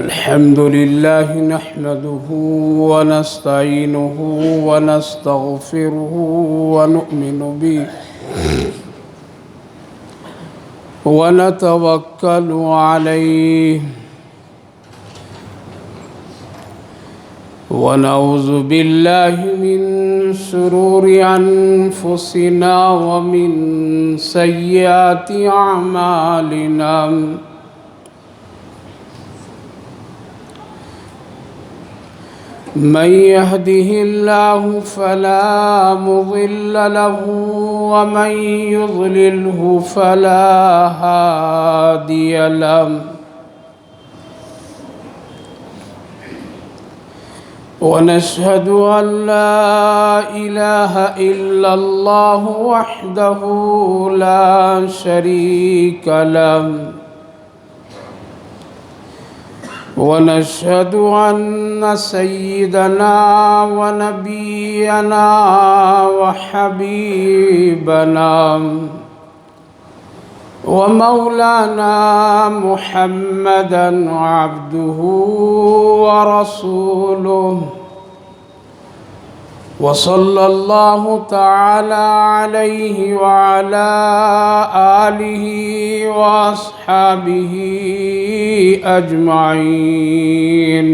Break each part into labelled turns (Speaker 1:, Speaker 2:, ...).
Speaker 1: الحمد لله نحمده ونستعينه ونستغفره ونؤمن به ونتوكل عليه ونعوذ بالله من شرور أنفسنا ومن سيئات أعمالنا من يهده الله فلا مضل له ومن يضلله فلا هادي له ونشهد أن لا إله إلا الله وحده لا شريك له ونشهد أن سيدنا ونبينا وحبيبنا ومولانا محمدا عبده ورسوله وصلى الله تعالى عليه وعلى آله وأصحابه أجمعين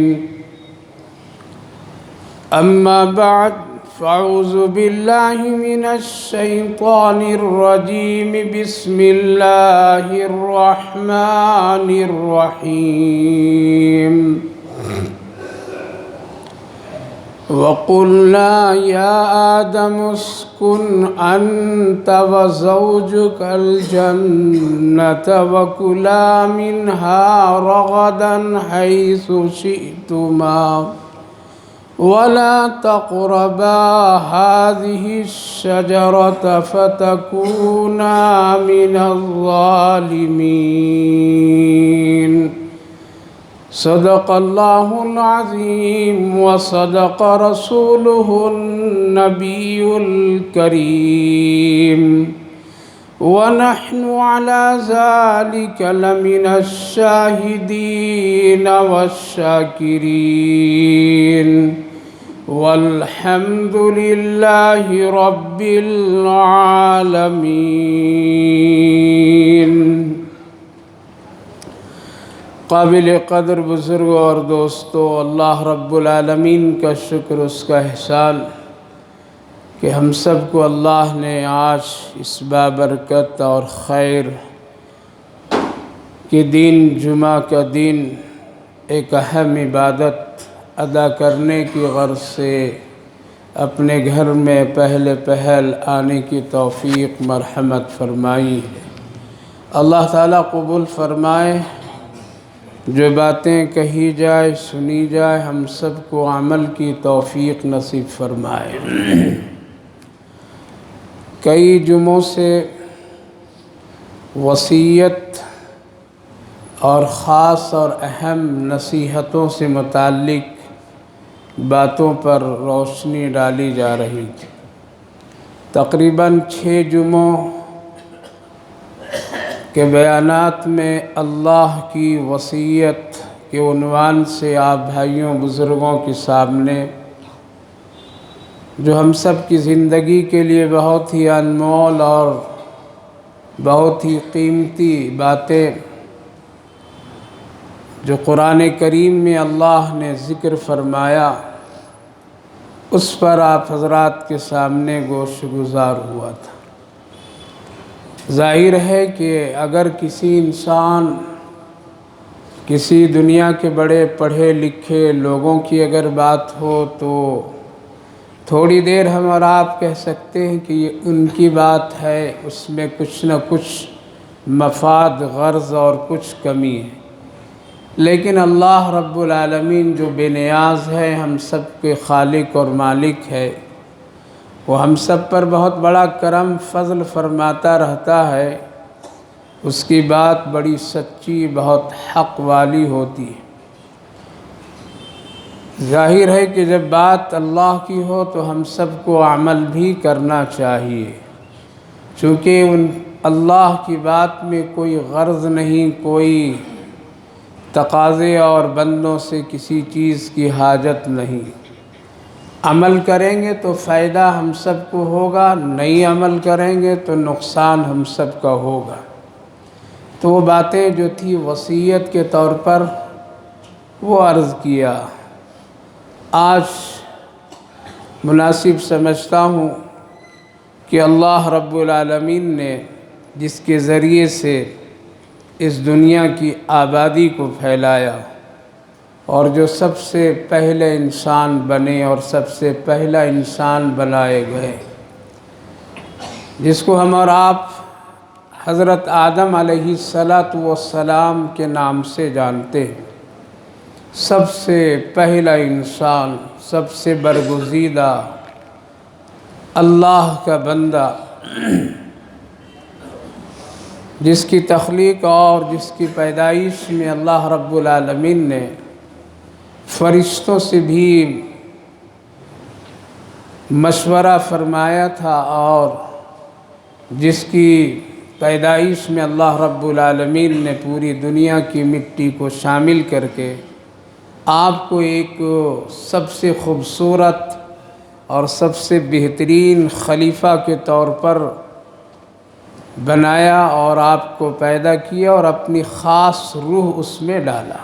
Speaker 1: أما بعد فأعوذ بالله من الشيطان الرجيم بسم الله الرحمن الرحيم وقلنا يا آدم اسكن أنت وزوجك الجنة وكلا منها رغدا حيث شئتما ولا تقربا هذه الشجرة فتكونا من الظالمين صدق الله العظيم وصدق رسوله النبي الكريم ونحن على ذلك لمن الشاهدين والشاكرين والحمد لله رب العالمين۔ قابل قدر بزرگ اور دوستو، اللہ رب العالمین کا شکر، اس کا احسان کہ ہم سب کو اللہ نے آج اس بابرکت اور خیر کے دن، جمعہ کا دن، ایک اہم عبادت ادا کرنے کی غرض سے اپنے گھر میں پہلے پہل آنے کی توفیق مرحمت فرمائی ہے۔ اللہ تعالیٰ قبول فرمائے، جو باتیں کہی جائے، سنی جائے، ہم سب کو عمل کی توفیق نصیب فرمائے۔ کئی جمعوں سے وصیت اور خاص اور اہم نصیحتوں سے متعلق باتوں پر روشنی ڈالی جا رہی تھی۔ تقریباً 6 جمعوں کے بیانات میں اللہ کی وصیت کے عنوان سے آپ بھائیوں بزرگوں کے سامنے جو ہم سب کی زندگی کے لیے بہت ہی انمول اور بہت ہی قیمتی باتیں جو قرآن کریم میں اللہ نے ذکر فرمایا، اس پر آپ حضرات کے سامنے گوش گزار ہوا تھا۔ ظاہر ہے کہ اگر کسی انسان، کسی دنیا کے بڑے پڑھے لکھے لوگوں کی اگر بات ہو تو تھوڑی دیر ہم اور آپ کہہ سکتے ہیں کہ یہ ان کی بات ہے، اس میں کچھ نہ کچھ مفاد، غرض اور کچھ کمی ہے۔ لیکن اللہ رب العالمین جو بے نیاز ہے، ہم سب کے خالق اور مالک ہے، وہ ہم سب پر بہت بڑا کرم فضل فرماتا رہتا ہے۔ اس کی بات بڑی سچی، بہت حق والی ہوتی ہے۔ ظاہر ہے کہ جب بات اللہ کی ہو تو ہم سب کو عمل بھی کرنا چاہیے، چونکہ اللہ کی بات میں کوئی غرض نہیں، کوئی تقاضے اور بندوں سے کسی چیز کی حاجت نہیں۔ عمل کریں گے تو فائدہ ہم سب کو ہوگا، نہیں عمل کریں گے تو نقصان ہم سب کا ہوگا۔ تو وہ باتیں جو تھی وصیت کے طور پر وہ عرض کیا۔ آج مناسب سمجھتا ہوں کہ اللہ رب العالمین نے جس کے ذریعے سے اس دنیا کی آبادی کو پھیلایا اور جو سب سے پہلے انسان بنے اور سب سے پہلا انسان بنائے گئے، جس کو ہم اور آپ حضرت آدم علیہ السلام کے نام سے جانتے ہیں، سب سے پہلا انسان، سب سے برگزیدہ، اللہ کا بندہ، جس کی تخلیق اور جس کی پیدائش میں اللہ رب العالمین نے فرشتوں سے بھی مشورہ فرمایا تھا، اور جس کی پیدائش میں اللہ رب العالمین نے پوری دنیا کی مٹی کو شامل کر کے آپ کو ایک سب سے خوبصورت اور سب سے بہترین خلیفہ کے طور پر بنایا اور آپ کو پیدا کیا اور اپنی خاص روح اس میں ڈالا۔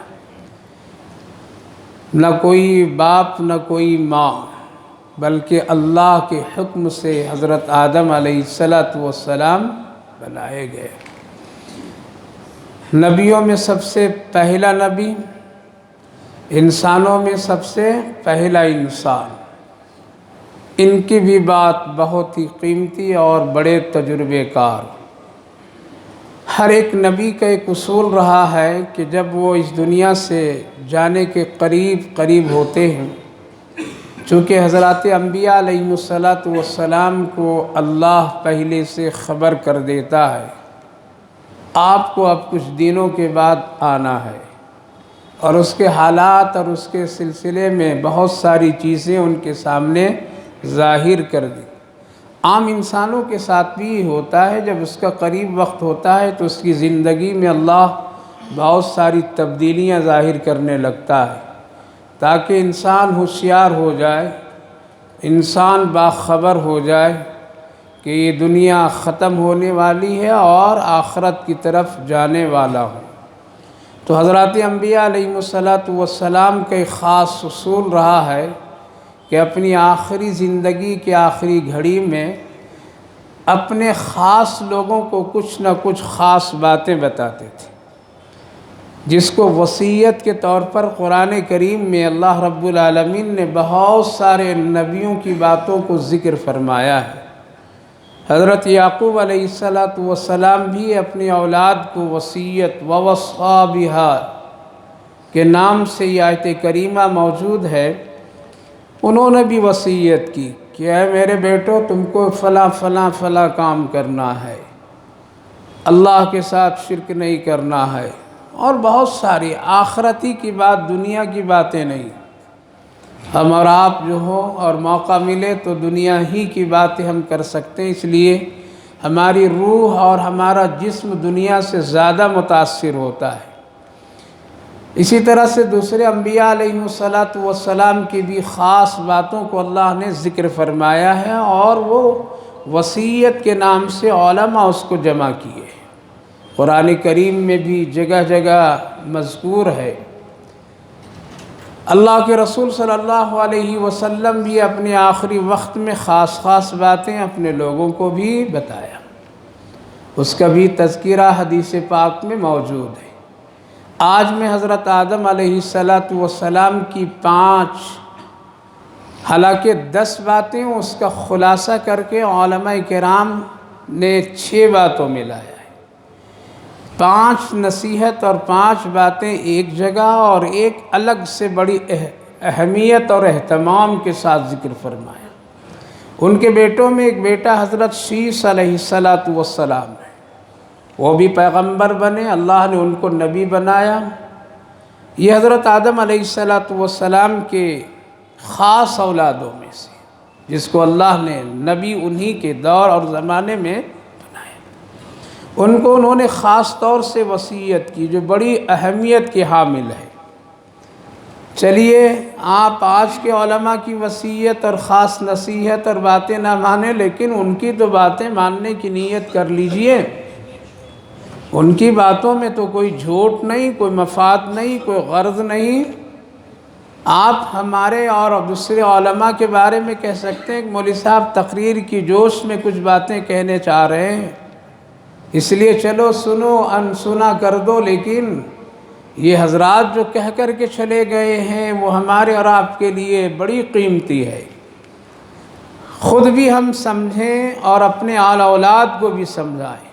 Speaker 1: نہ کوئی باپ نہ کوئی ماں، بلکہ اللہ کے حکم سے حضرت آدم علیہ السلام بنائے گئے۔ نبیوں میں سب سے پہلا نبی، انسانوں میں سب سے پہلا انسان، ان کی بھی بات بہت ہی قیمتی اور بڑے تجربے کار۔ ہر ایک نبی کا ایک اصول رہا ہے کہ جب وہ اس دنیا سے جانے کے قریب ہوتے ہیں، چونکہ حضرات انبیاء علیہ السلام کو اللہ پہلے سے خبر کر دیتا ہے، آپ کو اب کچھ دنوں کے بعد آنا ہے، اور اس کے حالات اور اس کے سلسلے میں بہت ساری چیزیں ان کے سامنے ظاہر کر دی۔ عام انسانوں کے ساتھ بھی ہوتا ہے، جب اس کا قریب وقت ہوتا ہے تو اس کی زندگی میں اللہ بہت ساری تبدیلیاں ظاہر کرنے لگتا ہے، تاکہ انسان ہوشیار ہو جائے، انسان باخبر ہو جائے کہ یہ دنیا ختم ہونے والی ہے اور آخرت کی طرف جانے والا ہو۔ تو حضرات انبیاء علیہ السلام کا ایک خاص اصول رہا ہے کہ اپنی آخری زندگی کے آخری گھڑی میں اپنے خاص لوگوں کو کچھ نہ کچھ خاص باتیں بتاتے تھے، جس کو وصیت کے طور پر قرآن کریم میں اللہ رب العالمین نے بہت سارے نبیوں کی باتوں کو ذکر فرمایا ہے۔ حضرت یعقوب علیہ السلام بھی اپنی اولاد کو وصیت ووصّا بہا کے نام سے یہ آیت کریمہ موجود ہے، انہوں نے بھی وصیت کی کہ اے میرے بیٹو، تم کو فلاں فلاں فلاں کام کرنا ہے، اللہ کے ساتھ شرک نہیں کرنا ہے، اور بہت ساری آخرتی کی بات، دنیا کی باتیں نہیں۔ ہم اور آپ جو ہوں اور موقع ملے تو دنیا ہی کی باتیں ہم کر سکتے ہیں، اس لیے ہماری روح اور ہمارا جسم دنیا سے زیادہ متاثر ہوتا ہے۔ اسی طرح سے دوسرے انبیاء علیہ السلام کی بھی خاص باتوں کو اللہ نے ذکر فرمایا ہے، اور وہ وصیت کے نام سے علماء اس کو جمع کیے۔ قرآن کریم میں بھی جگہ جگہ مذکور ہے۔ اللہ کے رسول صلی اللہ علیہ وسلم بھی اپنے آخری وقت میں خاص باتیں اپنے لوگوں کو بھی بتایا، اس کا بھی تذکرہ حدیث پاک میں موجود ہے۔ آج میں حضرت آدم علیہ السلام کی 5 حالانکہ 10 باتیں اس کا خلاصہ کر کے علماء کرام نے 6 باتوں میں لایا ہے۔ 5 نصیحت اور 5 باتیں ایک جگہ اور ایک الگ سے بڑی اہمیت اور اہتمام کے ساتھ ذکر فرمایا۔ ان کے بیٹوں میں ایک بیٹا حضرت شیس علیہ السلام ہے، وہ بھی پیغمبر بنے، اللہ نے ان کو نبی بنایا۔ یہ حضرت آدم علیہ السلام کے خاص اولادوں میں سے، جس کو اللہ نے نبی انہی کے دور اور زمانے میں بنایا۔ ان کو انہوں نے خاص طور سے وصیت کی جو بڑی اہمیت کی حامل ہے۔ چلیے آپ آج کے علماء کی وصیت اور خاص نصیحت اور باتیں نہ مانیں، لیکن ان کی تو باتیں ماننے کی نیت کر لیجئے۔ ان کی باتوں میں تو کوئی جھوٹ نہیں، کوئی مفاد نہیں، کوئی غرض نہیں۔ آپ ہمارے اور دوسرے علماء کے بارے میں کہہ سکتے ہیں کہ مولوی صاحب تقریر کی جوش میں کچھ باتیں کہنے چاہ رہے ہیں، اس لیے چلو سنو انسنا کر دو، لیکن یہ حضرات جو کہہ کر کے چلے گئے ہیں وہ ہمارے اور آپ کے لیے بڑی قیمتی ہے۔ خود بھی ہم سمجھیں اور اپنے آل اولاد کو بھی سمجھائیں،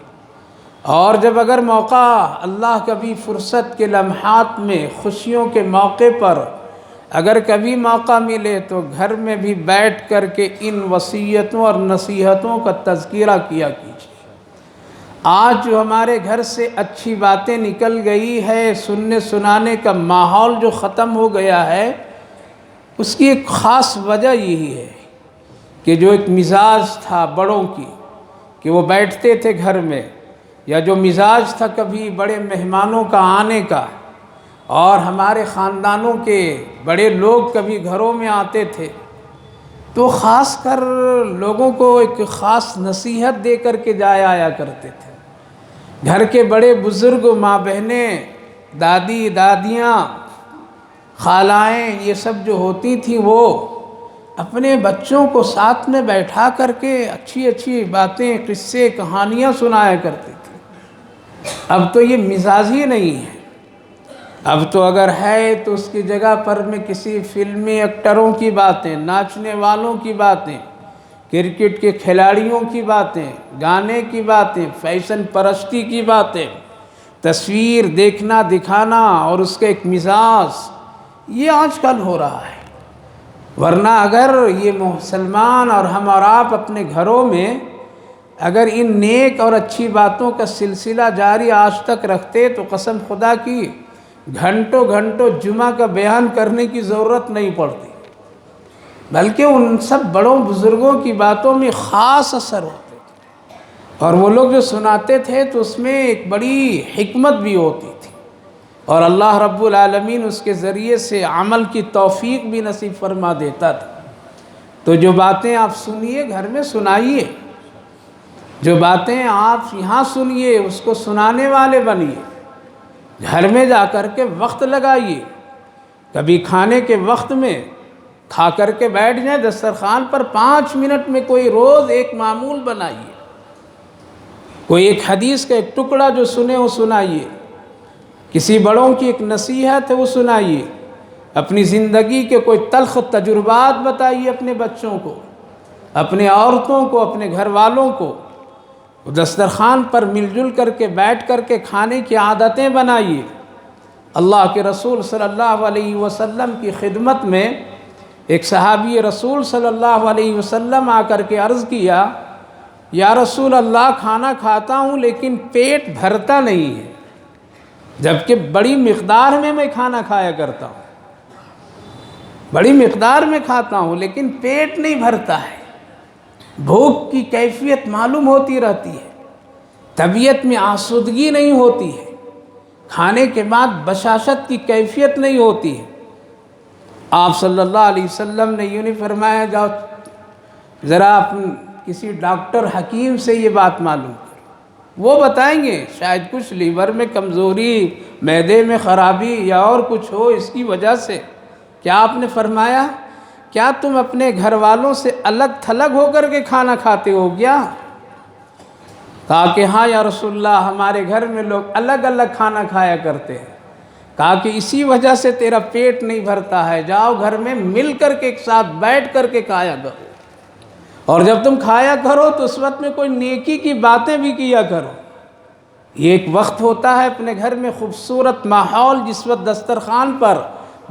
Speaker 1: اور جب اگر موقع اللہ کبھی فرصت کے لمحات میں خوشیوں کے موقع پر اگر کبھی موقع ملے تو گھر میں بھی بیٹھ کر کے ان وصیتوں اور نصیحتوں کا تذکرہ کیا کیجیے۔ آج جو ہمارے گھر سے اچھی باتیں نکل گئی ہے، سننے سنانے کا ماحول جو ختم ہو گیا ہے، اس کی ایک خاص وجہ یہی ہے کہ جو ایک مزاج تھا بڑوں کی کہ وہ بیٹھتے تھے گھر میں، یا جو مزاج تھا کبھی بڑے مہمانوں کا آنے کا، اور ہمارے خاندانوں کے بڑے لوگ کبھی گھروں میں آتے تھے تو خاص کر لوگوں کو ایک خاص نصیحت دے کر کے جایا آیا کرتے تھے۔ گھر کے بڑے بزرگ، ماں بہنیں، دادی دادیاں، خالائیں، یہ سب جو ہوتی تھیں وہ اپنے بچوں کو ساتھ میں بیٹھا کر کے اچھی اچھی باتیں، قصے، کہانیاں سنایا کرتی تھی۔ اب تو یہ مزاج ہی نہیں ہے۔ اب تو اگر ہے تو اس کی جگہ پر میں کسی فلمی ایکٹروں کی باتیں، ناچنے والوں کی باتیں، کرکٹ کے کھلاڑیوں کی باتیں، گانے کی باتیں، فیشن پرستی کی باتیں، تصویر دیکھنا دکھانا اور اس کا ایک مزاج، یہ آج کل ہو رہا ہے۔ ورنہ اگر یہ مسلمان اور ہم اور آپ اپنے گھروں میں اگر ان نیک اور اچھی باتوں کا سلسلہ جاری آج تک رکھتے تو قسم خدا کی گھنٹوں گھنٹوں جمعہ کا بیان کرنے کی ضرورت نہیں پڑتی، بلکہ ان سب بڑوں بزرگوں کی باتوں میں خاص اثر ہوتے تھے، اور وہ لوگ جو سناتے تھے تو اس میں ایک بڑی حکمت بھی ہوتی تھی، اور اللہ رب العالمین اس کے ذریعے سے عمل کی توفیق بھی نصیب فرما دیتا تھا۔ تو جو باتیں آپ سنیے گھر میں سنائیے، جو باتیں آپ یہاں سنیے اس کو سنانے والے بنیے، گھر میں جا کر کے وقت لگائیے، کبھی کھانے کے وقت میں کھا کر کے بیٹھ جائیں دسترخوان پر، 5 منٹ میں کوئی روز ایک معمول بنائیے، کوئی ایک حدیث کا ایک ٹکڑا جو سنے وہ سنائیے، کسی بڑوں کی ایک نصیحت ہے وہ سنائیے، اپنی زندگی کے کوئی تلخ تجربات بتائیے اپنے بچوں کو، اپنے عورتوں کو، اپنے گھر والوں کو، دسترخوان پر مل جل کر کے بیٹھ کر کے کھانے کی عادتیں بنائیے۔ اللہ کے رسول صلی اللہ علیہ وسلم کی خدمت میں ایک صحابی رسول صلی اللہ علیہ وسلم آ کر کے عرض کیا، یا رسول اللہ کھانا کھاتا ہوں لیکن پیٹ بھرتا نہیں ہے، جبکہ بڑی مقدار میں کھانا کھایا کرتا ہوں، بڑی مقدار میں کھاتا ہوں لیکن پیٹ نہیں بھرتا ہے، بھوک کی کیفیت معلوم ہوتی رہتی ہے، طبیعت میں آسودگی نہیں ہوتی ہے، کھانے کے بعد بشاشت کی کیفیت نہیں ہوتی ہے۔ آپ صلی اللہ علیہ وسلم نے یوں نہیں فرمایا جاؤ ذرا کسی ڈاکٹر حکیم سے یہ بات معلوم کرو، وہ بتائیں گے شاید کچھ لیور میں کمزوری، معدے میں خرابی یا اور کچھ ہو اس کی وجہ سے۔ کیا آپ نے فرمایا کیا تم اپنے گھر والوں سے الگ تھلگ ہو کر کے کھانا کھاتے ہو کیا؟ کہا کہ ہاں یا رسول اللہ، ہمارے گھر میں لوگ الگ الگ کھانا کھایا کرتے ہیں۔ کہا کہ اسی وجہ سے تیرا پیٹ نہیں بھرتا ہے، جاؤ گھر میں مل کر کے ایک ساتھ بیٹھ کر کے کھایا کرو، اور جب تم کھایا کرو تو اس وقت میں کوئی نیکی کی باتیں بھی کیا کرو۔ یہ ایک وقت ہوتا ہے اپنے گھر میں خوبصورت ماحول، جس وقت دسترخوان پر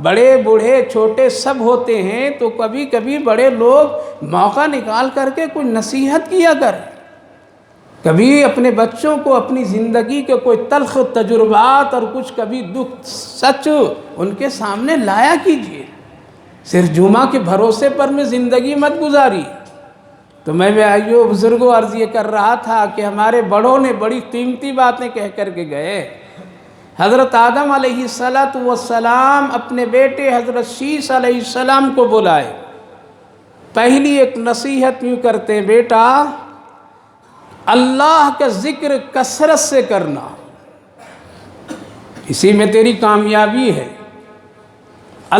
Speaker 1: بڑے بوڑھے چھوٹے سب ہوتے ہیں تو کبھی کبھی بڑے لوگ موقع نکال کر کے کوئی نصیحت کیا کریں، کبھی اپنے بچوں کو اپنی زندگی کے کوئی تلخ تجربات اور کچھ کبھی دکھ سچ ان کے سامنے لایا کیجیے۔ صرف جمعہ کے بھروسے پر میں زندگی مت گزاری۔ تو تو میں آئیو بزرگوں عرض یہ کر رہا تھا کہ ہمارے بڑوں نے بڑی قیمتی باتیں کہہ کر کے گئے۔ حضرت آدم علیہ السلام اپنے بیٹے حضرت شیش علیہ السلام کو بلائے، پہلی ایک نصیحت یوں کرتے ہیں، بیٹا اللہ کا ذکر کثرت سے کرنا، اسی میں تیری کامیابی ہے،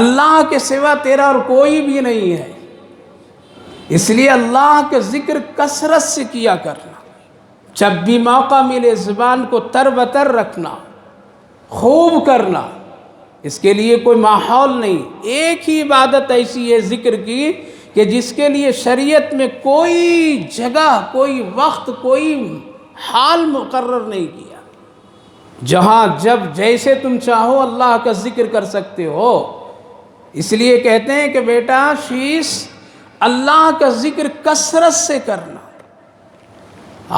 Speaker 1: اللہ کے سوا تیرا اور کوئی بھی نہیں ہے، اس لیے اللہ کا ذکر کثرت سے کیا کرنا، جب بھی موقع ملے زبان کو تر بتر رکھنا، خوب کرنا، اس کے لیے کوئی ماحول نہیں۔ ایک ہی عبادت ایسی ہے ذکر کی کہ جس کے لیے شریعت میں کوئی جگہ، کوئی وقت، کوئی حال مقرر نہیں کیا، جہاں جب جیسے تم چاہو اللہ کا ذکر کر سکتے ہو۔ اس لیے کہتے ہیں کہ بیٹا شیش اللہ کا ذکر کثرت سے کرنا۔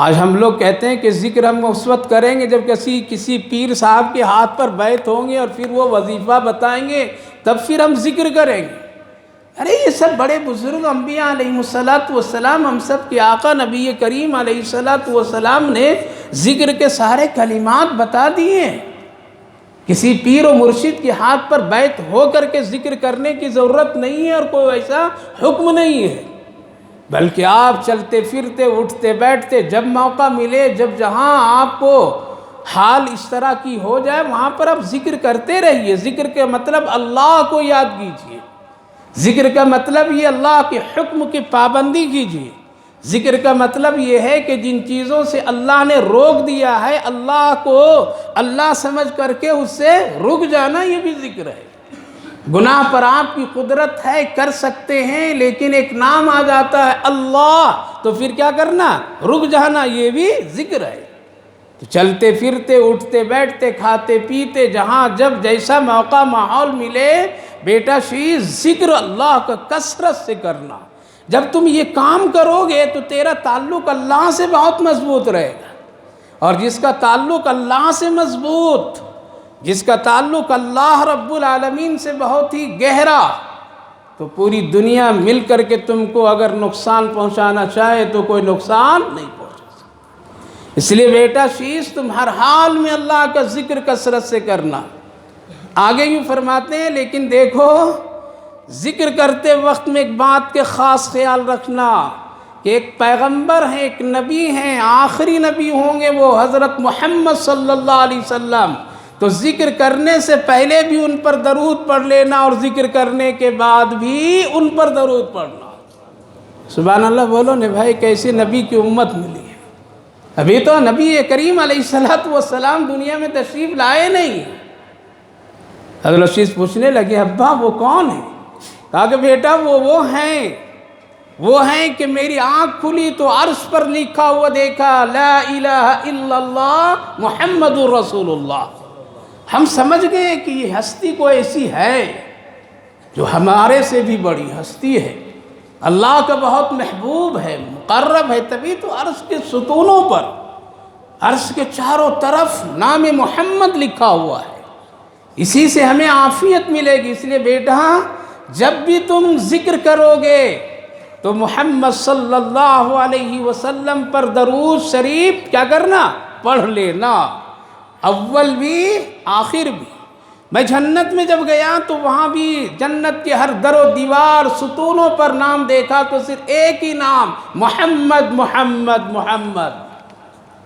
Speaker 1: آج ہم لوگ کہتے ہیں کہ ذکر ہم اس وقت کریں گے جب کسی پیر صاحب کے ہاتھ پر بیعت ہوں گے اور پھر وہ وظیفہ بتائیں گے تب پھر ہم ذکر کریں گے۔ ارے یہ سب بڑے بزرگ انبیاء علیہ السلام، ہم سب کے آقا نبی کریم علیہ السلام نے ذکر کے سارے کلمات بتا دیے ہیں۔ کسی پیر و مرشد کے ہاتھ پر بیعت ہو کر کے ذکر کرنے کی ضرورت نہیں ہے اور کوئی ایسا حکم نہیں ہے، بلکہ آپ چلتے پھرتے اٹھتے بیٹھتے جب موقع ملے، جب جہاں آپ کو حال اس طرح کی ہو جائے وہاں پر آپ ذکر کرتے رہیے۔ ذکر کا مطلب اللہ کو یاد کیجیے، ذکر کا مطلب یہ اللہ کے حکم کی پابندی کیجیے، ذکر کا مطلب یہ ہے کہ جن چیزوں سے اللہ نے روک دیا ہے اللہ کو اللہ سمجھ کر کے اس سے رک جانا، یہ بھی ذکر ہے۔ گناہ پر آپ کی قدرت ہے، کر سکتے ہیں، لیکن ایک نام آ جاتا ہے اللہ، تو پھر کیا کرنا؟ رک جانا، یہ بھی ذکر ہے۔ تو چلتے پھرتے اٹھتے بیٹھتے کھاتے پیتے جہاں جب جیسا موقع ماحول ملے، بیٹا شیش ذکر اللہ کا کثرت سے کرنا۔ جب تم یہ کام کرو گے تو تیرا تعلق اللہ سے بہت مضبوط رہے گا، اور جس کا تعلق اللہ سے مضبوط، جس کا تعلق اللہ رب العالمین سے بہت ہی گہرا، تو پوری دنیا مل کر کے تم کو اگر نقصان پہنچانا چاہے تو کوئی نقصان نہیں پہنچا سکتا۔ اس لیے بیٹا شیش تم ہر حال میں اللہ کا ذکر کثرت سے کرنا۔ آگے یوں فرماتے ہیں لیکن دیکھو ذکر کرتے وقت میں ایک بات کے خاص خیال رکھنا کہ ایک پیغمبر ہیں، ایک نبی ہیں، آخری نبی ہوں گے وہ حضرت محمد صلی اللہ علیہ وسلم، تو ذکر کرنے سے پہلے بھی ان پر درود پڑھ لینا اور ذکر کرنے کے بعد بھی ان پر درود پڑھنا۔ سبحان اللہ بولو نے بھائی، کیسے نبی کی امت ملی ہے۔ ابھی تو نبی کریم علیہ السلام دنیا میں تشریف لائے نہیں۔ حضرت شیش پوچھنے لگے ابا وہ کون ہیں؟ کہا کہ بیٹا وہ ہیں کہ میری آنکھ کھلی تو عرش پر لکھا ہوا دیکھا لا الہ الا اللہ محمد رسول اللہ۔ ہم سمجھ گئے کہ یہ ہستی کوئی ایسی ہے جو ہمارے سے بھی بڑی ہستی ہے، اللہ کا بہت محبوب ہے، مقرب ہے، تبھی تو عرش کے ستونوں پر، عرش کے چاروں طرف نام محمد لکھا ہوا ہے، اسی سے ہمیں عافیت ملے گی۔ اس لیے بیٹا جب بھی تم ذکر کرو گے تو محمد صلی اللہ علیہ وسلم پر درود شریف کیا کرنا؟ پڑھ لینا، اول بھی آخر بھی۔ میں جنت میں جب گیا تو وہاں بھی جنت کے ہر در و دیوار ستونوں پر نام دیکھا تو صرف ایک ہی نام، محمد محمد محمد۔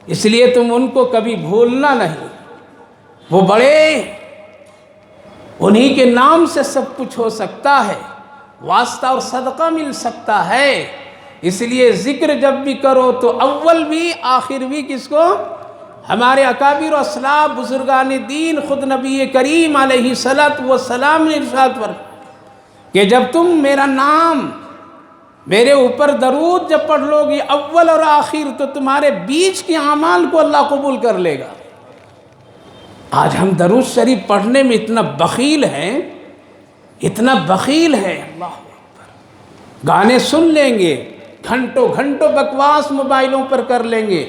Speaker 1: اس لیے تم ان کو کبھی بھولنا نہیں، وہ بڑے، انہی کے نام سے سب کچھ ہو سکتا ہے، واسطہ اور صدقہ مل سکتا ہے۔ اس لیے ذکر جب بھی کرو تو اول بھی آخر بھی کس کو؟ ہمارے اکابر و اسلاف بزرگان دین، خود نبی کریم علیہ السلام نے ارشاد فرمایا کہ جب تم میرا نام، میرے اوپر درود جب پڑھ لو گی اول اور آخر، تو تمہارے بیچ کے اعمال کو اللہ قبول کر لے گا۔ آج ہم درود شریف پڑھنے میں اتنا بخیل ہیں، اتنا بخیل ہے، اللہ اکبر، گانے سن لیں گے، گھنٹوں گھنٹوں بکواس موبائلوں پر کر لیں گے،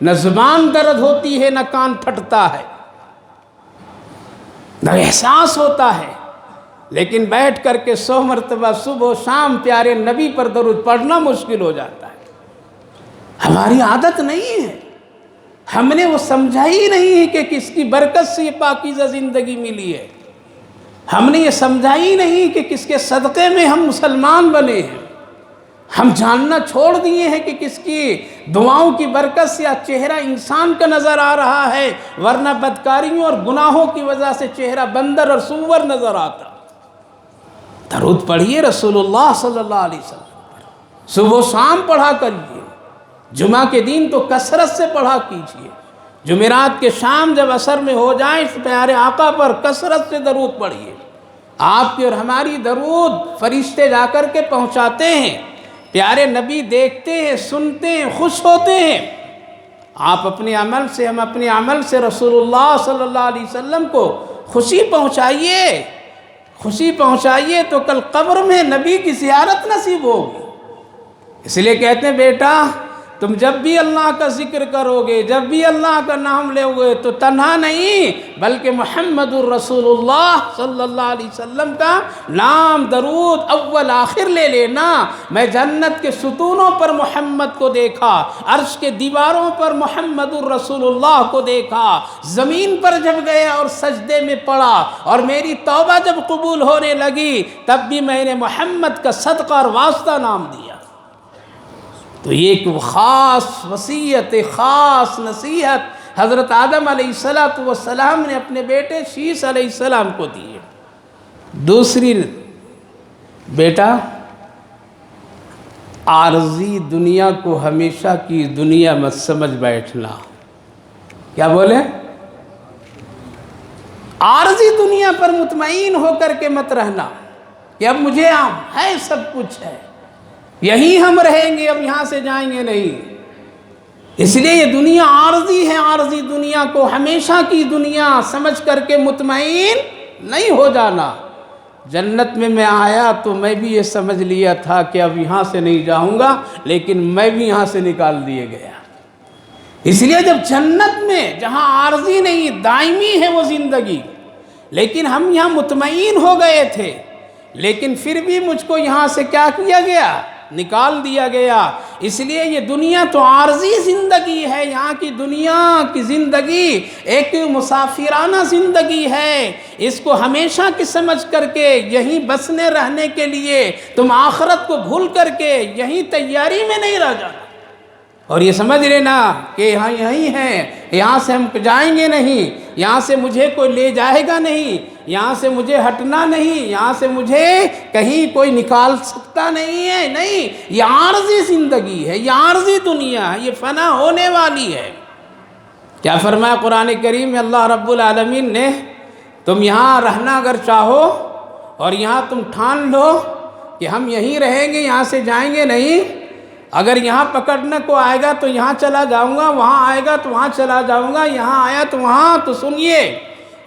Speaker 1: نہ زبان درد ہوتی ہے، نہ کان پھٹتا ہے، نہ احساس ہوتا ہے، لیکن بیٹھ کر کے 100 مرتبہ صبح و شام پیارے نبی پر درود پڑھنا مشکل ہو جاتا ہے۔ ہماری عادت نہیں ہے، ہم نے وہ سمجھا ہی نہیں ہے کہ کس کی برکت سے یہ پاکیزہ زندگی ملی ہے، ہم نے یہ سمجھا ہی نہیں کہ کس کے صدقے میں ہم مسلمان بنے ہیں، ہم جاننا چھوڑ دیے ہیں کہ کس کی دعاؤں کی برکت سے چہرہ انسان کا نظر آ رہا ہے، ورنہ بدکاریوں اور گناہوں کی وجہ سے چہرہ بندر اور سور نظر آتا۔ درود پڑھیے رسول اللہ صلی اللہ علیہ وسلم، صبح و شام پڑھا کریے، جمعہ کے دن تو کثرت سے پڑھا کیجیے، جمعرات کے شام جب عصر میں ہو جائیں اس پیارے آقا پر کثرت سے درود پڑھیے۔ آپ کی اور ہماری درود فرشتے جا کر کے پہنچاتے ہیں، پیارے نبی دیکھتے ہیں، سنتے ہیں، خوش ہوتے ہیں۔ آپ اپنے عمل سے، ہم اپنے عمل سے رسول اللہ صلی اللہ علیہ وسلم کو خوشی پہنچائیے، خوشی پہنچائیے تو کل قبر میں نبی کی زیارت نصیب ہوگی۔ اس لیے کہتے ہیں بیٹا تم جب بھی اللہ کا ذکر کرو گے، جب بھی اللہ کا نام لے گے تو تنہا نہیں بلکہ محمد الرسول اللہ صلی اللہ علیہ وسلم کا نام درود اول آخر لے لینا۔ میں جنت کے ستونوں پر محمد کو دیکھا، عرش کے دیواروں پر محمد الرسول اللہ کو دیکھا، زمین پر جب گیا اور سجدے میں پڑا اور میری توبہ جب قبول ہونے لگی تب بھی میں نے محمد کا صدقہ اور واسطہ نام دیا۔ تو یہ ایک خاص وصیت، خاص نصیحت حضرت آدم علیہ السلام نے اپنے بیٹے شیس علیہ السلام کو دی ہے۔ دوسری، بیٹا عارضی دنیا کو ہمیشہ کی دنیا مت سمجھ بیٹھنا۔ کیا بولے؟ عارضی دنیا پر مطمئن ہو کر کے مت رہنا کہ اب مجھے ہے، سب کچھ ہے، یہیں ہم رہیں گے، اب یہاں سے جائیں گے نہیں۔ اس لیے یہ دنیا عارضی ہے، عارضی دنیا کو ہمیشہ کی دنیا سمجھ کر کے مطمئن نہیں ہو جانا۔ جنت میں میں آیا تو میں بھی یہ سمجھ لیا تھا کہ اب یہاں سے نہیں جاؤں گا، لیکن میں بھی یہاں سے نکال دیے گیا۔ اس لیے جب جنت میں جہاں عارضی نہیں دائمی ہے وہ زندگی، لیکن ہم یہاں مطمئن ہو گئے تھے، لیکن پھر بھی مجھ کو یہاں سے کیا کیا گیا؟ نکال دیا گیا۔ اس لیے یہ دنیا تو عارضی زندگی ہے، یہاں کی دنیا کی زندگی ایک مسافرانہ زندگی ہے، اس کو ہمیشہ کی سمجھ کر کے یہیں بسنے رہنے کے لیے تم آخرت کو بھول کر کے یہیں تیاری میں نہیں رہ جانا، اور یہ سمجھ لینا کہ یہاں یہیں ہے، یہاں سے ہم جائیں گے نہیں، یہاں سے مجھے کوئی لے جائے گا نہیں، یہاں سے مجھے ہٹنا نہیں، یہاں سے مجھے کہیں کوئی نکال سکتا نہیں ہے۔ نہیں، یہ عارضی زندگی ہے، یہ عارضی دنیا ہے، یہ فنا ہونے والی ہے۔ کیا فرمایا قرآن کریم میں اللہ رب العالمین نے؟ تم یہاں رہنا اگر چاہو اور یہاں تم ٹھان لو کہ ہم یہیں رہیں گے، یہاں سے جائیں گے نہیں، اگر یہاں پکڑنے کو آئے گا تو یہاں چلا جاؤں گا، وہاں آئے گا تو وہاں چلا جاؤں گا، یہاں آیا تو وہاں، تو سنیے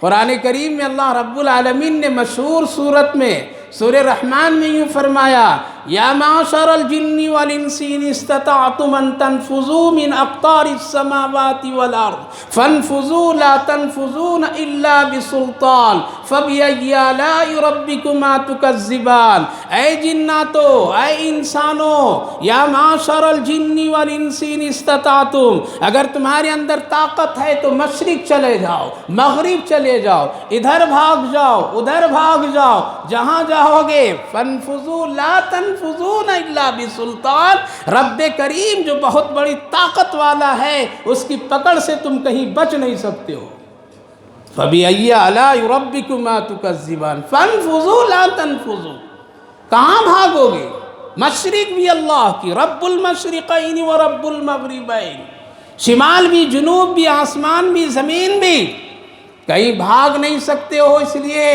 Speaker 1: قرآن کریم میں اللہ رب العالمین نے مشہور صورت میں سورہ رحمان میں یوں فرمایا، یا معشر الجن والانس ان استطعتم ان تنفذوا من اقطار السماوات والارض فانفذوا لا تنفذون الا بسلطان فبأي آلاء ربكما تكذبان۔ اے جناتو، اے انسانوں، یا معشر الجن والانس ان استطعتم، اگر تمہارے اندر طاقت ہے تو مشرق چلے جاؤ، مغرب چلے جاؤ، ادھر بھاگ جاؤ، ادھر بھاگ جاؤ، جہاں جاؤ گے فانفذوا لا تنفذون الا بسلطان، رب کریم جو بہت بڑی طاقت والا ہے اس کی پکڑ سے تم کہیں بچ نہیں سکتے ہو۔ فَبِأَيِّ آلَاءِ رَبِّكُمَا تُكَذِّبَانِ فَانفُذُوا لَا تَنفُذُوا، کہاں بھاگو گے؟ مشرق بھی اللہ کی، رب المشرقین و رب المغربین، شمال بھی، جنوب بھی، آسمان بھی، زمین بھی، کہیں بھاگ نہیں سکتے ہو۔ اس لیے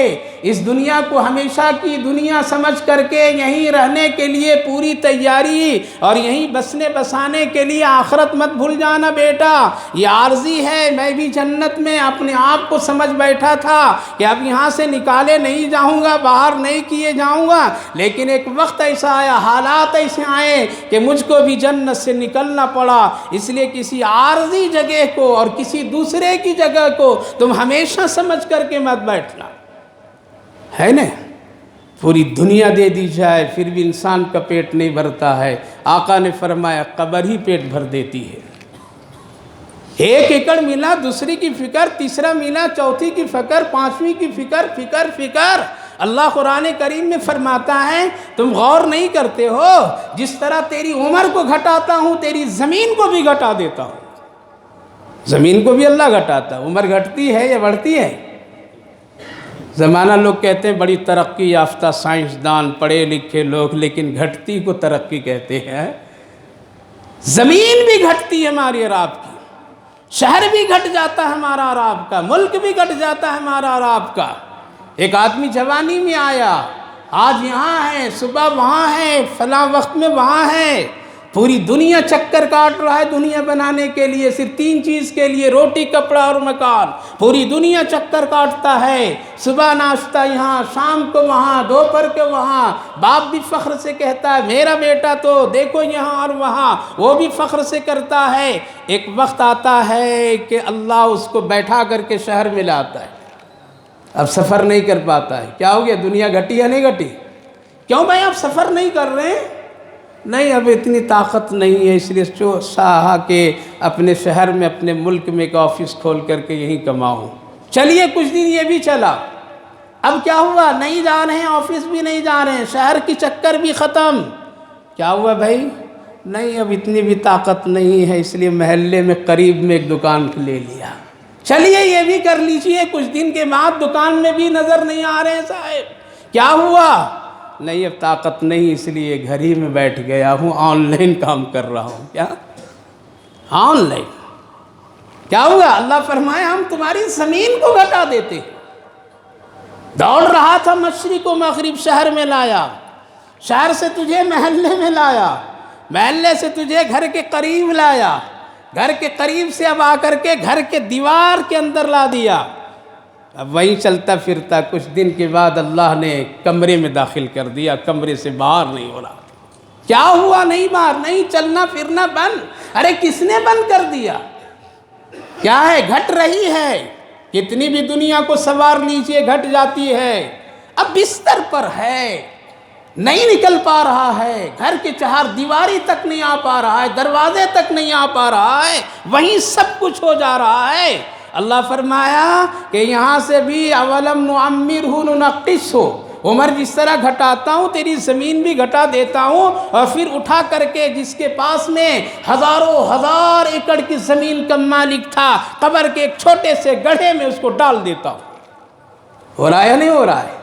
Speaker 1: اس دنیا کو ہمیشہ کی دنیا سمجھ کر کے یہیں رہنے کے لیے پوری تیاری اور یہیں بسنے بسانے کے لیے آخرت مت بھول جانا بیٹا، یہ عارضی ہے۔ میں بھی جنت میں اپنے آپ کو سمجھ بیٹھا تھا کہ اب یہاں سے نکالے نہیں جاؤں گا، باہر نہیں کیے جاؤں گا، لیکن ایک وقت ایسا آیا، حالات ایسے آئے کہ مجھ کو بھی جنت سے نکلنا پڑا۔ اس لیے کسی عارضی جگہ کو اور کسی دوسرے کی جگہ کو تم ہمیشہ سمجھ کر کے مت بیٹھنا، ہے نا؟ پوری دنیا دے دی جائے پھر بھی انسان کا پیٹ نہیں بھرتا ہے۔ آقا نے فرمایا قبر ہی پیٹ بھر دیتی ہے۔ 1 ایکڑ ملا، دوسری کی فکر، تیسرا ملا، چوتھی کی فکر، پانچویں کی فکر۔ اللہ قرآن کریم میں فرماتا ہے تم غور نہیں کرتے ہو، جس طرح تیری عمر کو گھٹاتا ہوں تیری زمین کو بھی گھٹا دیتا ہوں۔ زمین کو بھی اللہ گھٹاتا ہے۔ عمر گھٹتی ہے یا بڑھتی ہے؟ زمانہ لوگ کہتے ہیں بڑی ترقی یافتہ سائنسدان پڑھے لکھے لوگ، لیکن گھٹتی کو ترقی کہتے ہیں۔ زمین بھی گھٹتی ہے ہماری اور آپ کی، شہر بھی گھٹ جاتا ہے ہمارا اور آپ کا، ملک بھی گھٹ جاتا ہے ہمارا اور آپ کا۔ ایک آدمی جوانی میں آیا، آج یہاں ہے، صبح وہاں ہے، فلاں وقت میں وہاں ہے، پوری دنیا چکر کاٹ رہا ہے دنیا بنانے کے لیے، صرف 3 چیز کے لیے، روٹی کپڑا اور مکان۔ پوری دنیا چکر کاٹتا ہے، صبح ناشتہ یہاں، شام کو وہاں، دوپہر کو وہاں۔ باپ بھی فخر سے کہتا ہے میرا بیٹا تو دیکھو یہاں اور وہاں، وہ بھی فخر سے کرتا ہے۔ ایک وقت آتا ہے کہ اللہ اس کو بیٹھا کر کے شہر میں لاتا ہے، اب سفر نہیں کر پاتا ہے۔ کیا ہو گیا؟ دنیا گھٹی یا نہیں گھٹی؟ کیوں بھائی آپ سفر نہیں کر رہے ہیں؟ نہیں اب اتنی طاقت نہیں ہے، اس لیے چاہا کہ اپنے شہر میں اپنے ملک میں ایک آفس کھول کر کے یہیں کماؤں۔ چلیے کچھ دن یہ بھی چلا، اب کیا ہوا؟ نہیں جا رہے ہیں، آفس بھی نہیں جا رہے ہیں، شہر کی چکر بھی ختم۔ کیا ہوا بھائی؟ نہیں اب اتنی بھی طاقت نہیں ہے، اس لیے محلے میں قریب میں ایک دکان لے لیا۔ چلیے یہ بھی کر لیجئے، کچھ دن کے بعد دکان میں بھی نظر نہیں آ رہے صاحب۔ کیا ہوا؟ نہیں اب طاقت نہیں، اس لیے گھر ہی میں بیٹھ گیا ہوں، آن لائن کام کر رہا ہوں۔ کیا؟ On line. کیا ہوا؟ اللہ فرمائے ہم تمہاری زمین کو گھٹا دیتے ہیں۔ دوڑ رہا تھا مشرق و مغرب، شہر میں لایا، شہر سے تجھے محلے میں لایا، محلے سے تجھے گھر کے قریب لایا، گھر کے قریب سے اب آ کر کے گھر کے دیوار کے اندر لا دیا۔ اب وہیں چلتا پھرتا، کچھ دن کے بعد اللہ نے کمرے میں داخل کر دیا، کمرے سے باہر نہیں ہو رہا۔ کیا ہوا؟ نہیں باہر، نہیں چلنا پھرنا بند۔ ارے کس نے بند کر دیا؟ کیا ہے؟ گھٹ رہی ہے، کتنی بھی دنیا کو سنوار لیجیے گھٹ جاتی ہے۔ اب بستر پر ہے، نہیں نکل پا رہا ہے، گھر کے 4 دیواری تک نہیں آ پا رہا ہے، دروازے تک نہیں آ پا رہا ہے، وہیں سب کچھ ہو جا رہا ہے۔ اللہ فرمایا کہ یہاں سے بھی اولم نعمرہ ننقصہ، عمر جس طرح گھٹاتا ہوں تیری زمین بھی گھٹا دیتا ہوں، اور پھر اٹھا کر کے جس کے پاس میں ہزاروں ہزار ایکڑ کی زمین کا مالک تھا، قبر کے ایک چھوٹے سے گڑھے میں اس کو ڈال دیتا ہوں۔ ہو رہا ہے یا نہیں ہو رہا ہے؟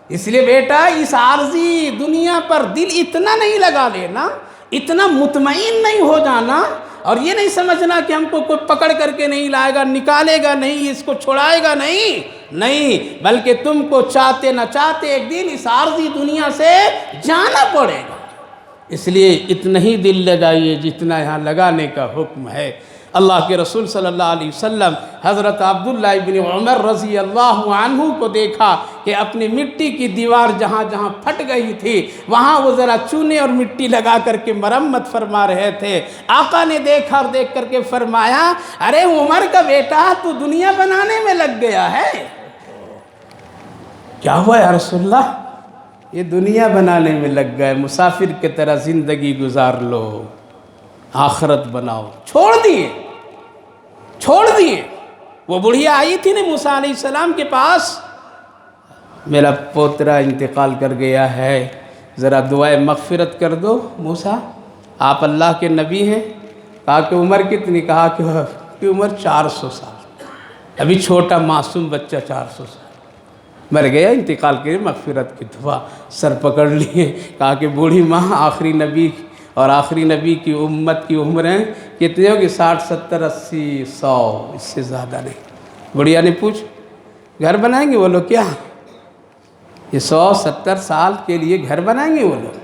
Speaker 1: اس لیے بیٹا اس عارضی دنیا پر دل اتنا نہیں لگا لینا، اتنا مطمئن نہیں ہو جانا، اور یہ نہیں سمجھنا کہ ہم کو کوئی پکڑ کر کے نہیں لائے گا، نکالے گا نہیں، اس کو چھڑائے گا نہیں، بلکہ تم کو چاہتے نہ چاہتے ایک دن اس عارضی دنیا سے جانا پڑے گا۔ اس لیے اتنا ہی دل لگائیے جتنا یہاں لگانے کا حکم ہے۔ اللہ کے رسول صلی اللہ علیہ وسلم حضرت عبداللہ ابن عمر رضی اللہ عنہ کو دیکھا کہ اپنی مٹی کی دیوار جہاں جہاں پھٹ گئی تھی وہاں وہ ذرا چونے اور مٹی لگا کر کے مرمت فرما رہے تھے۔ آقا نے دیکھا اور دیکھ کر کے فرمایا ارے عمر کا بیٹا تو دنیا بنانے میں لگ گیا ہے۔ کیا ہوا یا رسول اللہ؟ یہ دنیا بنانے میں لگ گئے، مسافر کی طرح زندگی گزار لو، آخرت بناؤ۔ چھوڑ دیے۔ وہ بڑھیا آئی تھی نا موسیٰ علیہ السلام کے پاس، میرا پوترا انتقال کر گیا ہے، ذرا دعائے مغفرت کر دو موسیٰ، آپ اللہ کے نبی ہیں۔ کہا کہ عمر کتنی؟ کہا کہ عمر 400 سال، ابھی چھوٹا معصوم بچہ 400 سال مر گیا، انتقال کے مغفرت کی دعا، سر پکڑ لیے۔ کہا کہ بوڑھی ماں آخری نبی اور آخری نبی کی امت کی عمریں کتنے ہوگی؟ 60 70 80 100، اس سے زیادہ نہیں۔ بڑھیا نے پوچھ گھر بنائیں گے وہ لوگ؟ کیا یہ 100 70 سال کے لیے گھر بنائیں گے وہ لوگ؟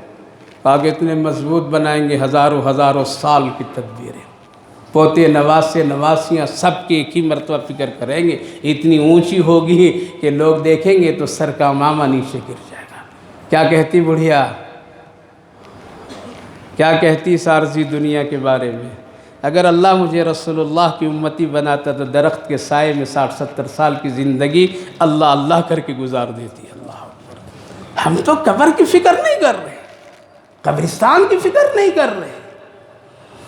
Speaker 1: کہا کہ اتنے مضبوط بنائیں گے، ہزاروں سال کی تدبیریں، پوتے نواسے نواسیاں سب کے ایک ہی مرتبہ فکر کریں گے، اتنی اونچی ہوگی کہ لوگ دیکھیں گے تو سر کا ماما نیچے گر جائے گا۔ کیا کہتی بڑھیا؟ کیا کہتی اس عارضی دنیا کے بارے میں؟ اگر اللہ مجھے رسول اللہ کی امتی بناتا تو درخت کے سائے میں 60 70 سال کی زندگی اللہ کر کے گزار دیتی۔ اللہ ہم تو قبر کی فکر نہیں کر رہے، قبرستان کی فکر نہیں کر رہے،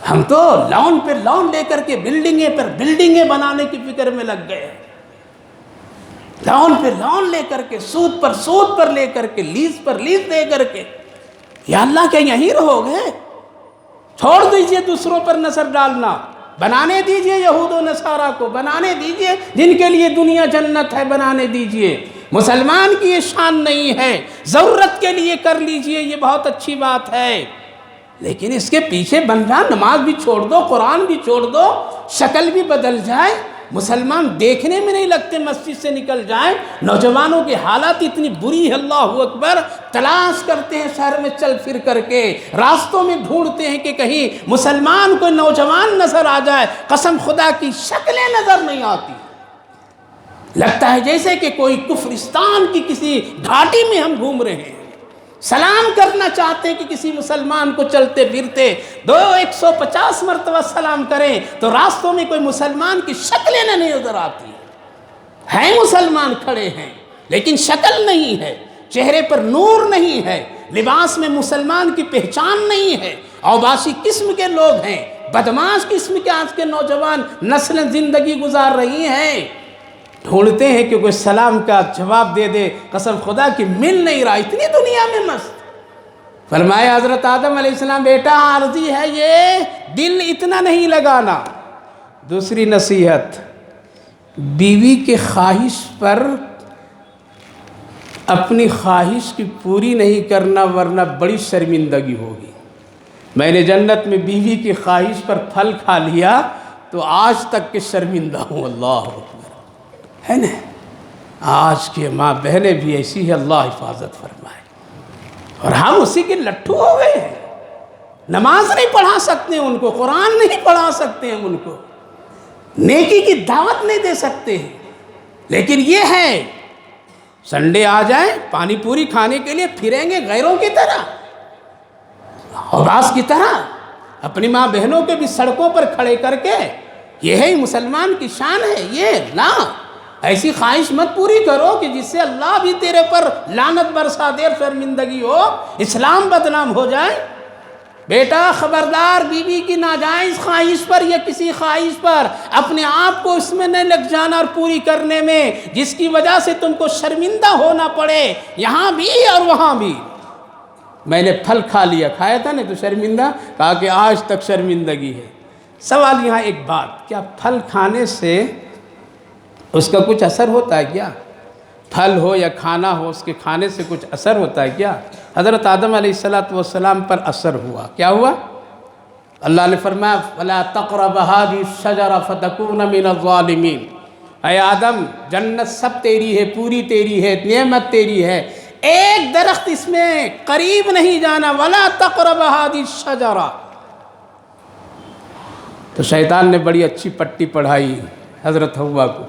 Speaker 1: ہم تو لون پہ لون لے کر کے بلڈنگیں پر بلڈنگیں بنانے کی فکر میں لگ گئے، لون پہ لون لے کر کے سود پر لے کر کے لیز پر لیز دے کر کے۔ یا اللہ کیا یہیں رہو گے؟ چھوڑ دیجئے دوسروں پر نظر ڈالنا، بنانے دیجئے یہود و نصارہ کو، بنانے دیجئے جن کے لیے دنیا جنت ہے، بنانے دیجئے۔ مسلمان کی یہ شان نہیں ہے، ضرورت کے لیے کر لیجئے، یہ بہت اچھی بات ہے، لیکن اس کے پیچھے بن جا، نماز بھی چھوڑ دو، قرآن بھی چھوڑ دو، شکل بھی بدل جائے، مسلمان دیکھنے میں نہیں لگتے، مسجد سے نکل جائیں، نوجوانوں کی حالت اتنی بری ہے، اللہ اکبر، تلاش کرتے ہیں شہر میں چل پھر کر کے، راستوں میں ڈھونڈتے ہیں کہ کہیں مسلمان کوئی نوجوان نظر آ جائے، قسم خدا کی شکلیں نظر نہیں آتی، لگتا ہے جیسے کہ کوئی کفرستان کی کسی گھاٹی میں ہم گھوم رہے ہیں، سلام کرنا چاہتے ہیں کہ کسی مسلمان کو چلتے پھرتے 150 مرتبہ سلام کریں تو راستوں میں کوئی مسلمان کی شکلیں نہیں نظر آتی ہیں، مسلمان کھڑے ہیں لیکن شکل نہیں ہے، چہرے پر نور نہیں ہے، لباس میں مسلمان کی پہچان نہیں ہے، اوباشی قسم کے لوگ ہیں، بدماش قسم کے آج کے نوجوان نسلیں زندگی گزار رہی ہیں، ڈھونڈتے ہیں کہ کوئی سلام کا جواب دے دے، قسم خدا کی مل نہیں رہا، اتنی دنیا میں مست۔ فرمایا حضرت آدم علیہ السلام، بیٹا عارضی ہے یہ، دل اتنا نہیں لگانا۔ دوسری نصیحت، بیوی کے خواہش پر اپنی خواہش کی پوری نہیں کرنا ورنہ بڑی شرمندگی ہوگی۔ میں نے جنت میں بیوی کی خواہش پر پھل کھا لیا تو آج تک کہ شرمندہ ہوں، اللہ اکبر، ہے نا؟ آج کی ماں بہنیں بھی ایسی ہے، اللہ حفاظت فرمائے، اور ہم اسی کے لٹھو ہو گئے ہیں، نماز نہیں پڑھا سکتے ان کو، قرآن نہیں پڑھا سکتے ہم ان کو، نیکی کی دعوت نہیں دے سکتے ہیں، لیکن یہ ہے سنڈے آ جائے پانی پوری کھانے کے لیے پھریں گے غیروں کی طرح، حواس کی طرح، اپنی ماں بہنوں کے بھی سڑکوں پر کھڑے کر کے، یہ ہے مسلمان کی شان ہے، یہ نہ ایسی خواہش مت پوری کرو کہ جس سے اللہ بھی تیرے پر لعنت برسا دے، شرمندگی ہو، اسلام بدنام ہو جائے۔ بیٹا خبردار، بیوی کی ناجائز خواہش پر یا کسی خواہش پر اپنے آپ کو اس میں نہیں لگ جانا اور پوری کرنے میں، جس کی وجہ سے تم کو شرمندہ ہونا پڑے، یہاں بھی اور وہاں بھی۔ میں نے پھل کھا لیا، کھایا تھا نہیں تو شرمندہ، کہا کہ آج تک شرمندگی ہے۔ سوال یہاں ایک بات، کیا پھل کھانے سے اس کا کچھ اثر ہوتا ہے کیا؟ پھل ہو یا کھانا ہو، اس کے کھانے سے کچھ اثر ہوتا ہے کیا؟ حضرت آدم علیہ السلام پر اثر ہوا، کیا ہوا؟ اللہ نے فرمایا فَلَا تَقْرَبَ هَذِهِ الشَّجَرَ فَتَكُونَ مِنَ الظَّالِمِينَ، اے آدم جنت سب تیری ہے، پوری تیری ہے، نعمت تیری ہے، ایک درخت اس میں قریب نہیں جانا، وَلَا تَقْرَبَ هَذِهِ الشَّجَرَ۔ تو شیطان نے بڑی اچھی پٹی پڑھائی حضرت حوا کو،